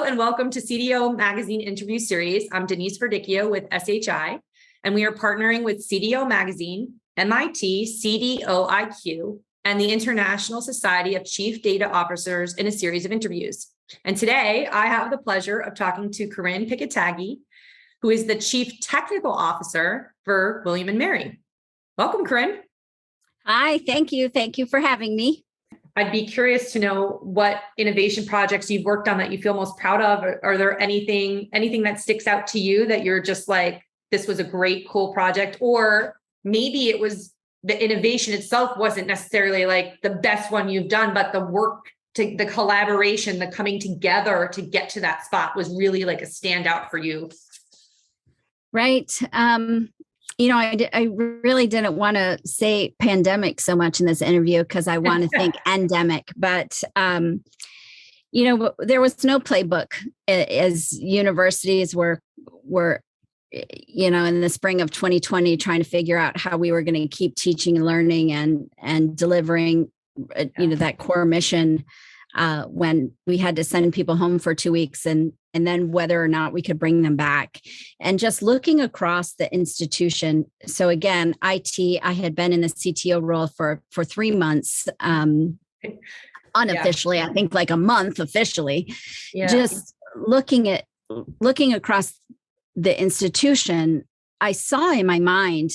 and welcome to CTO Magazine Interview Series. I'm Denise Verdicchio with SHI, and we are partnering with CTO Magazine, MIT, CDOIQ, and the International Society of Chief Data Officers in a series of interviews. And today, I have the pleasure of talking to Corinne Picataggi, who is the Chief Technical Officer for William & Mary. Welcome, Corinne. Hi, thank you. Thank you for having me. I'd be curious to know what innovation projects you've worked on that you feel most proud of. Are there anything that sticks out to you that you're just like, this was a great, cool project? Or maybe it was the innovation itself wasn't necessarily like the best one you've done, but the work, to the collaboration, the coming together to get to that spot was really like a standout for you. Right. I really didn't want to say pandemic so much in this interview because I want to think endemic, but, there was no playbook as universities were, in the spring of 2020, trying to figure out how we were going to keep teaching and learning and delivering, that core mission when we had to send people home for 2 weeks and then whether or not we could bring them back. And just looking across the institution. So again, IT, I had been in the CTO role for 3 months, unofficially, I think like a month officially, just looking across the institution, I saw in my mind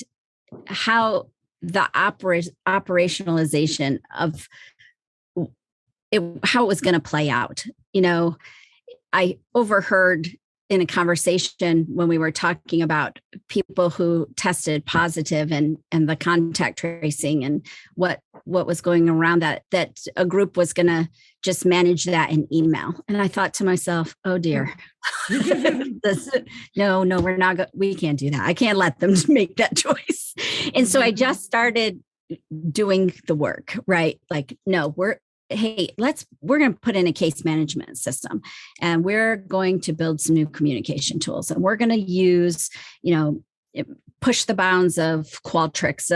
how the operationalization of how it was going to play out. I overheard in a conversation when we were talking about people who tested positive and the contact tracing and what was going around that a group was going to just manage that in email. And I thought to myself, oh dear, no, we're not, we can't do that. I can't let them make that choice. And so I just started doing the work, right? Like, no, we're going to put in a case management system and we're going to build some new communication tools and we're going to use, push the bounds of Qualtrics,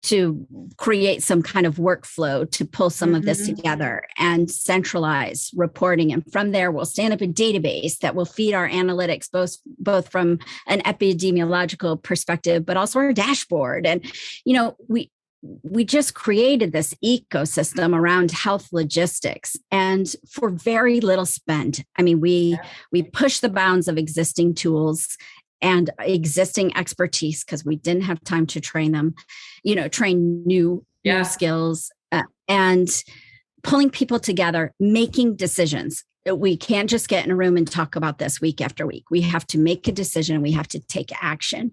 to create some kind of workflow to pull some of this together and centralize reporting. And from there, we'll stand up a database that will feed our analytics, both from an epidemiological perspective, but also our dashboard. And, we just created this ecosystem around health logistics and for very little spend. I mean, we pushed the bounds of existing tools and existing expertise because we didn't have time to train them, train new skills and pulling people together, making decisions. We can't just get in a room and talk about this week after week. We have to make a decision. We have to take action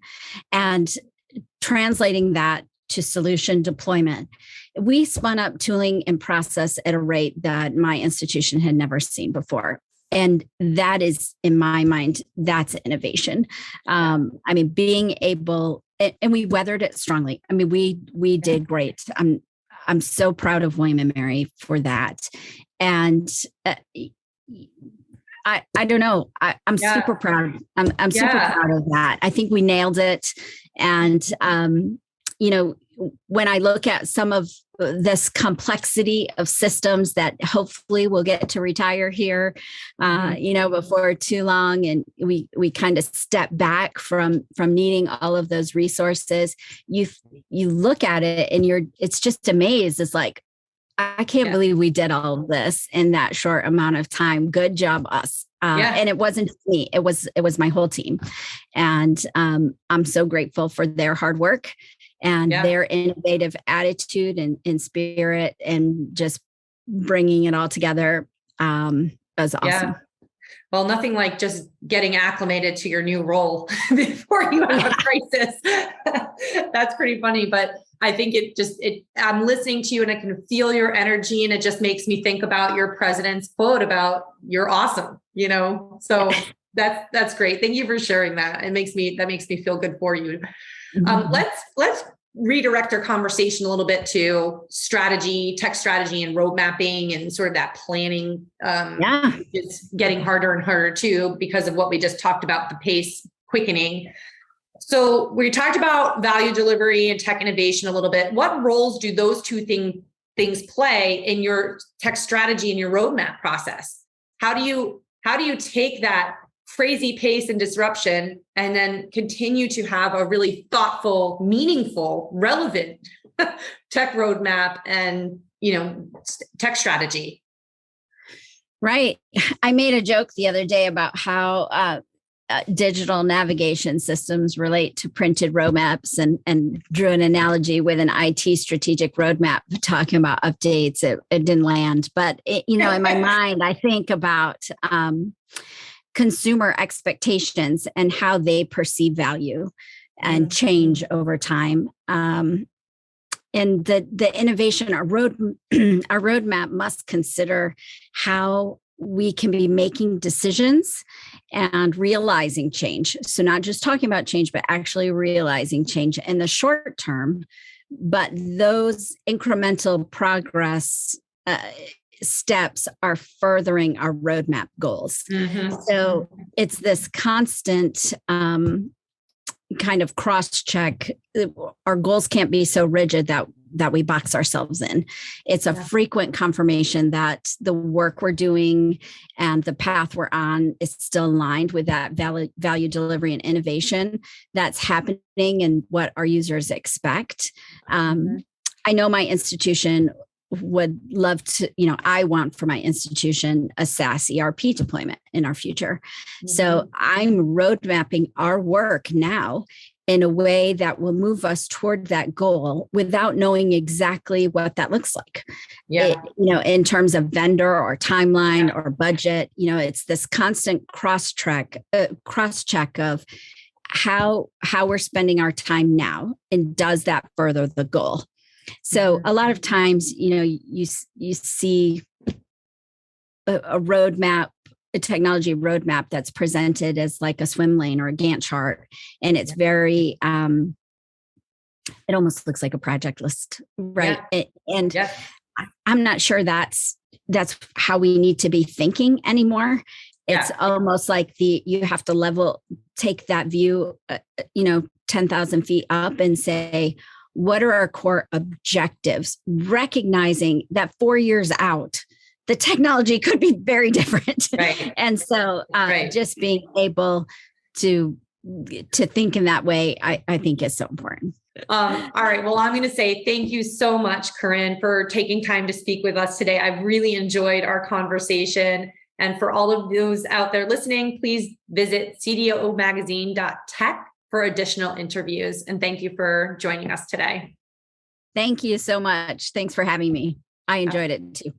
and translating that to solution deployment. We spun up tooling and process at a rate that my institution had never seen before. And that is, in my mind, that's innovation. Being able, and we weathered it strongly. I mean, we did great. I'm so proud of William & Mary for that. And I don't know. I'm super proud. I'm super proud of that. I think we nailed it. And, when I look at some of this complexity of systems that hopefully we'll get to retire here, before too long, and we kind of step back from needing all of those resources, you look at it and it's just amazed. It's like, I can't believe we did all of this in that short amount of time. Good job, us. And it wasn't just me. It was my whole team. And I'm so grateful for their hard work and their innovative attitude and spirit and just bringing it all together. Was awesome. Yeah. Well, nothing like just getting acclimated to your new role before you have a crisis. That's pretty funny, but I think I'm listening to you and I can feel your energy and it just makes me think about your president's quote about you're awesome, so that's great. Thank you for sharing that. That makes me feel good for you. Let's redirect our conversation a little bit to strategy, tech strategy and road mapping and sort of that planning. It's getting harder and harder too, because of what we just talked about, the pace quickening. So we talked about value delivery and tech innovation a little bit. What roles do those two things play in your tech strategy and your roadmap process? how do you take that crazy pace and disruption and then continue to have a really thoughtful, meaningful, relevant tech roadmap and, tech strategy? Right. I made a joke the other day about how digital navigation systems relate to printed roadmaps, and drew an analogy with an IT strategic roadmap talking about updates. It didn't land, but in my mind, I think about consumer expectations and how they perceive value and change over time. And the innovation, our roadmap must consider how we can be making decisions and realizing change. So not just talking about change, but actually realizing change in the short term. But those incremental progress steps are furthering our roadmap goals. So it's this constant kind of cross-check. Our goals can't be so rigid that we box ourselves in. It's a frequent confirmation that the work we're doing and the path we're on is still aligned with that value delivery and innovation that's happening and what our users expect. I know my institution would love to, I want for my institution a SaaS ERP deployment in our future. So I'm road mapping our work now in a way that will move us toward that goal without knowing exactly what that looks like. In terms of vendor or timeline or budget, it's this constant cross check of how we're spending our time now, and does that further the goal? So a lot of times, you see a roadmap, a technology roadmap that's presented as like a swim lane or a Gantt chart. And it's very, it almost looks like a project list, right? I'm not sure that's how we need to be thinking anymore. It's almost like you have to take that view, 10,000 feet up and say, what are our core objectives? Recognizing that 4 years out, the technology could be very different. Right. And so just being able to think in that way, I think is so important. All right. Well, I'm going to say thank you so much, Corinne, for taking time to speak with us today. I've really enjoyed our conversation. And for all of those out there listening, please visit cdomagazine.tech for additional interviews. And thank you for joining us today. Thank you so much. Thanks for having me. I enjoyed it too.